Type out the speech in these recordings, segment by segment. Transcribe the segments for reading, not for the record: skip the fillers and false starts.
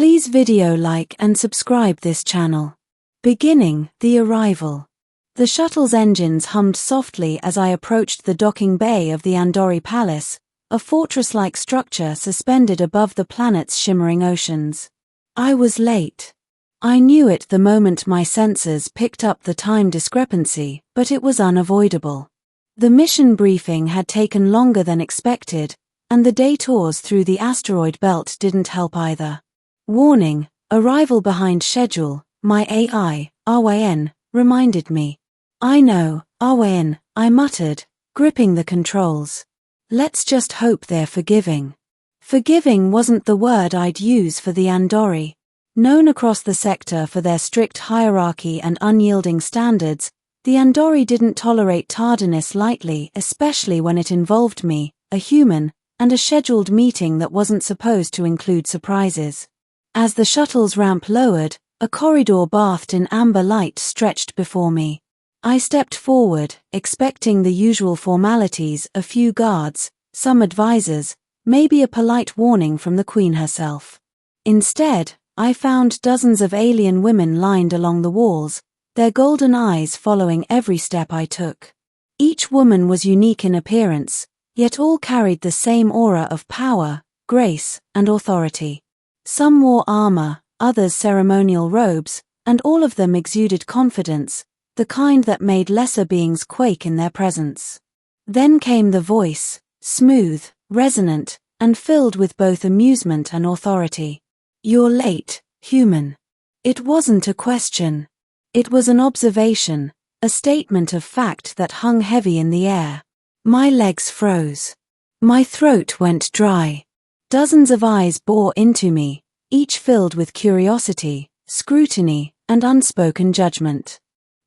Please video like and subscribe this channel. Beginning, the arrival. The shuttle's engines hummed softly as I approached the docking bay of the Andori Palace, a fortress-like structure suspended above the planet's shimmering oceans. I was late. I knew it the moment my sensors picked up the time discrepancy, but it was unavoidable. The mission briefing had taken longer than expected, and the day tours through the asteroid belt didn't help either. Warning, arrival behind schedule, my AI, RYN, reminded me. I know, RYN, I muttered, gripping the controls. Let's just hope they're forgiving. Forgiving wasn't the word I'd use for the Andori. Known across the sector for their strict hierarchy and unyielding standards, the Andori didn't tolerate tardiness lightly, especially when it involved me, a human, and a scheduled meeting that wasn't supposed to include surprises. As the shuttle's ramp lowered, a corridor bathed in amber light stretched before me. I stepped forward, expecting the usual formalities, a few guards, some advisors, maybe a polite warning from the Queen herself. Instead, I found dozens of alien women lined along the walls, their golden eyes following every step I took. Each woman was unique in appearance, yet all carried the same aura of power, grace, and authority. Some wore armor, others ceremonial robes, and all of them exuded confidence, the kind that made lesser beings quake in their presence. Then came the voice, smooth, resonant, and filled with both amusement and authority. "You're late, human." It wasn't a question. It was an observation, a statement of fact that hung heavy in the air. My legs froze. My throat went dry. Dozens of eyes bore into me, each filled with curiosity, scrutiny, and unspoken judgment.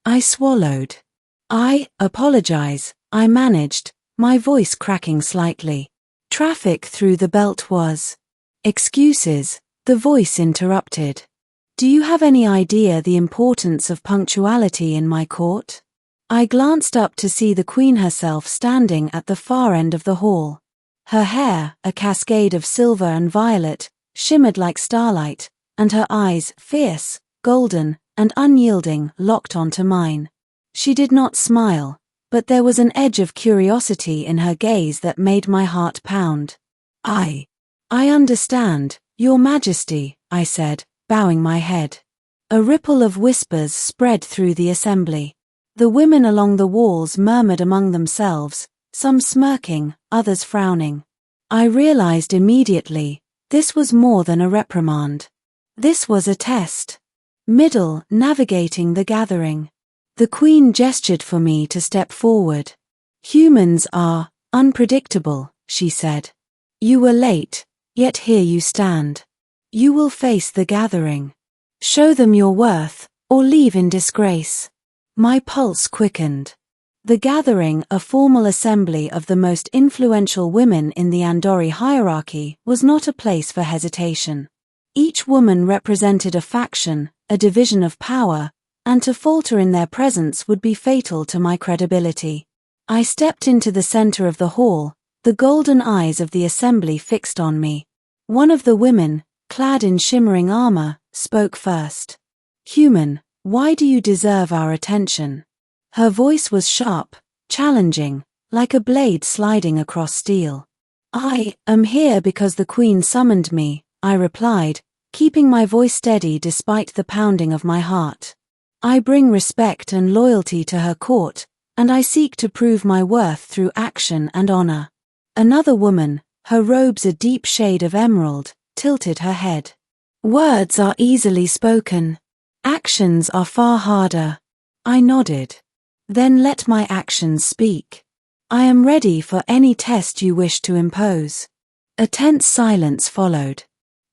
I swallowed. "I apologize," I managed, my voice cracking slightly. Traffic through the belt was. "Excuses," the voice interrupted. "Do you have any idea the importance of punctuality in my court?" I glanced up to see the Queen herself standing at the far end of the hall. Her hair, a cascade of silver and violet, shimmered like starlight, and her eyes, fierce, golden, and unyielding, locked onto mine. She did not smile, but there was an edge of curiosity in her gaze that made my heart pound. I understand, Your Majesty," I said, bowing my head. A ripple of whispers spread through the assembly. The women along the walls murmured among themselves, some smirking, others frowning. I realized immediately, this was more than a reprimand. This was a test. Middle, navigating the gathering. The Queen gestured for me to step forward. "Humans are unpredictable," she said. "You were late, yet here you stand. You will face the gathering. Show them your worth, or leave in disgrace." My pulse quickened. The gathering, a formal assembly of the most influential women in the Andori hierarchy, was not a place for hesitation. Each woman represented a faction, a division of power, and to falter in their presence would be fatal to my credibility. I stepped into the center of the hall, the golden eyes of the assembly fixed on me. One of the women, clad in shimmering armor, spoke first. "Human, why do you deserve our attention?" Her voice was sharp, challenging, like a blade sliding across steel. "I am here because the Queen summoned me," I replied, keeping my voice steady despite the pounding of my heart. "I bring respect and loyalty to her court, and I seek to prove my worth through action and honor." Another woman, her robes a deep shade of emerald, tilted her head. "Words are easily spoken. Actions are far harder." I nodded. "Then let my actions speak. I am ready for any test you wish to impose." A tense silence followed.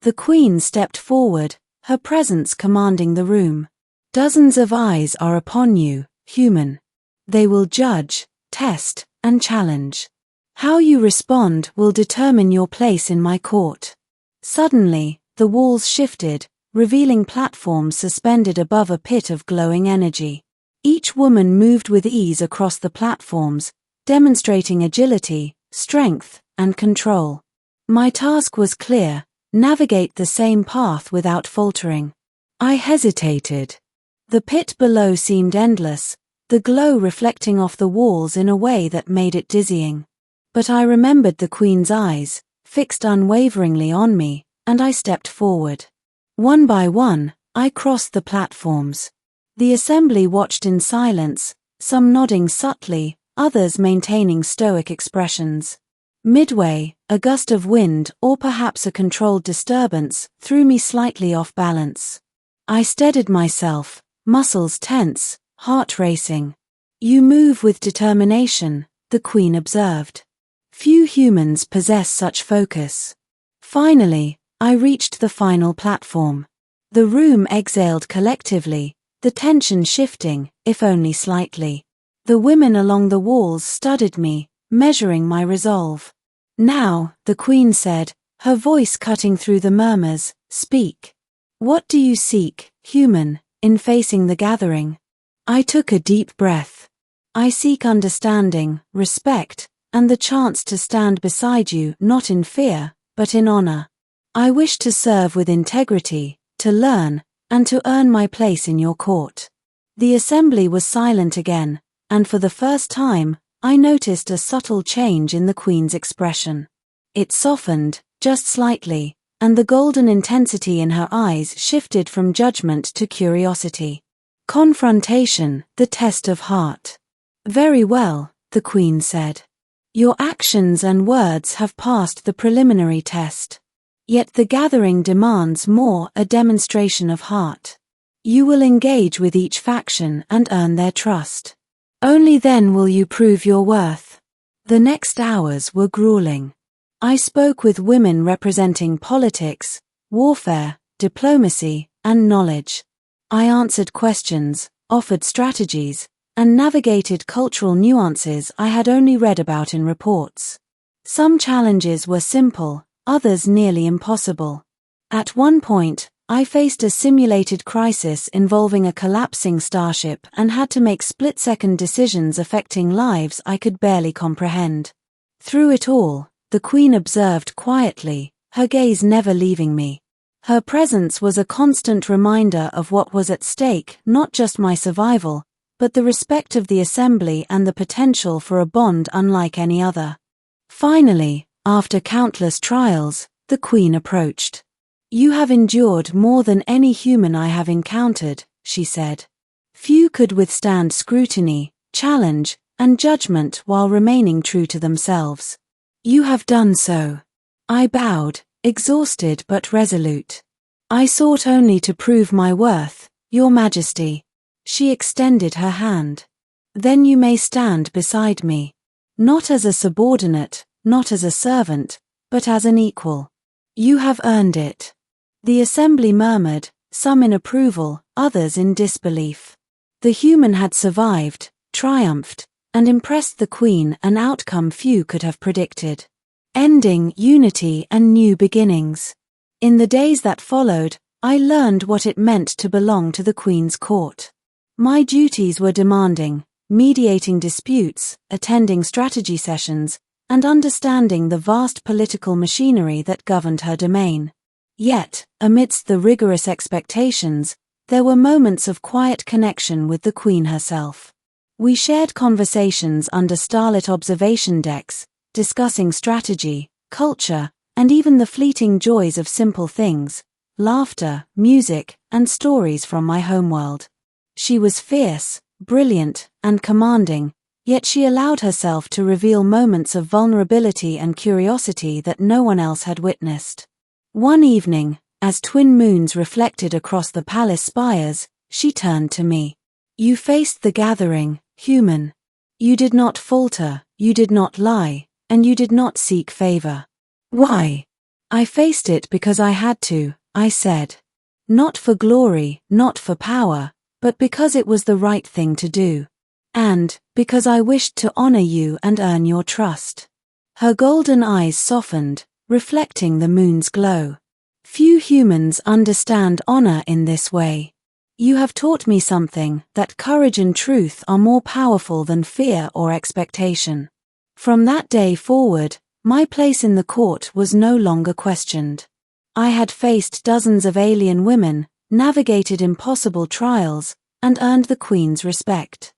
The Queen stepped forward, her presence commanding the room. "Dozens of eyes are upon you, human. They will judge, test, and challenge. How you respond will determine your place in my court." Suddenly, the walls shifted, revealing platforms suspended above a pit of glowing energy. Each woman moved with ease across the platforms, demonstrating agility, strength, and control. My task was clear: navigate the same path without faltering. I hesitated. The pit below seemed endless, the glow reflecting off the walls in a way that made it dizzying. But I remembered the Queen's eyes, fixed unwaveringly on me, and I stepped forward. One by one, I crossed the platforms. The assembly watched in silence, some nodding subtly, others maintaining stoic expressions. Midway, a gust of wind, or perhaps a controlled disturbance, threw me slightly off balance. I steadied myself, muscles tense, heart racing. "You move with determination," the Queen observed. "Few humans possess such focus." Finally, I reached the final platform. The room exhaled collectively, the tension shifting, if only slightly. The women along the walls studied me, measuring my resolve. "Now," the Queen said, her voice cutting through the murmurs, "speak. What do you seek, human, in facing the gathering?" I took a deep breath. "I seek understanding, respect, and the chance to stand beside you not in fear, but in honor. I wish to serve with integrity, to learn, and to earn my place in your court." The assembly was silent again, and for the first time, I noticed a subtle change in the Queen's expression. It softened, just slightly, and the golden intensity in her eyes shifted from judgment to curiosity. Confrontation, the test of heart. "Very well," the Queen said. "Your actions and words have passed the preliminary test. Yet the gathering demands more, a demonstration of heart. You will engage with each faction and earn their trust. Only then will you prove your worth." The next hours were grueling. I spoke with women representing politics, warfare, diplomacy, and knowledge. I answered questions, offered strategies, and navigated cultural nuances I had only read about in reports. Some challenges were simple, others nearly impossible. At one point, I faced a simulated crisis involving a collapsing starship and had to make split-second decisions affecting lives I could barely comprehend. Through it all, the Queen observed quietly, her gaze never leaving me. Her presence was a constant reminder of what was at stake, not just my survival, but the respect of the assembly and the potential for a bond unlike any other. Finally, after countless trials, the Queen approached. "You have endured more than any human I have encountered," she said. "Few could withstand scrutiny, challenge, and judgment while remaining true to themselves. You have done so." I bowed, exhausted but resolute. "I sought only to prove my worth, Your Majesty." She extended her hand. "Then you may stand beside me. Not as a subordinate, not as a servant, but as an equal. You have earned it." The assembly murmured, some in approval, others in disbelief. The human had survived, triumphed, and impressed the Queen, an outcome few could have predicted. Ending, unity, and new beginnings. In the days that followed, I learned what it meant to belong to the Queen's court. My duties were demanding, mediating disputes, attending strategy sessions, and understanding the vast political machinery that governed her domain. Yet, amidst the rigorous expectations, there were moments of quiet connection with the Queen herself. We shared conversations under starlit observation decks, discussing strategy, culture, and even the fleeting joys of simple things, laughter, music, and stories from my homeworld. She was fierce, brilliant, and commanding, yet she allowed herself to reveal moments of vulnerability and curiosity that no one else had witnessed. One evening, as twin moons reflected across the palace spires, she turned to me. "You faced the gathering, human. You did not falter, you did not lie, and you did not seek favor." "Why?" "I faced it because I had to," I said. "Not for glory, not for power, but because it was the right thing to do. And because I wished to honor you and earn your trust." Her golden eyes softened, reflecting the moon's glow. "Few humans understand honor in this way. You have taught me something, that courage and truth are more powerful than fear or expectation." From that day forward, my place in the court was no longer questioned. I had faced dozens of alien women, navigated impossible trials, and earned the Queen's respect.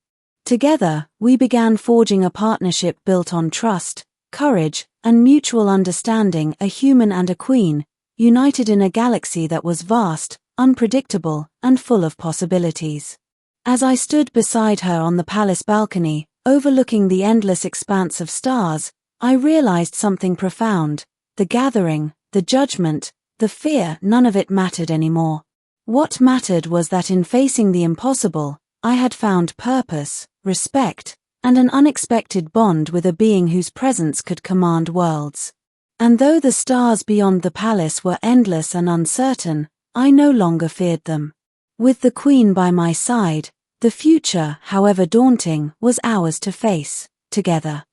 Together, we began forging a partnership built on trust, courage, and mutual understanding, a human and a queen, united in a galaxy that was vast, unpredictable, and full of possibilities. As I stood beside her on the palace balcony, overlooking the endless expanse of stars, I realized something profound. The gathering, the judgment, the fear, none of it mattered anymore. What mattered was that in facing the impossible, I had found purpose, respect, and an unexpected bond with a being whose presence could command worlds. And though the stars beyond the palace were endless and uncertain, I no longer feared them. With the Queen by my side, the future, however daunting, was ours to face, together.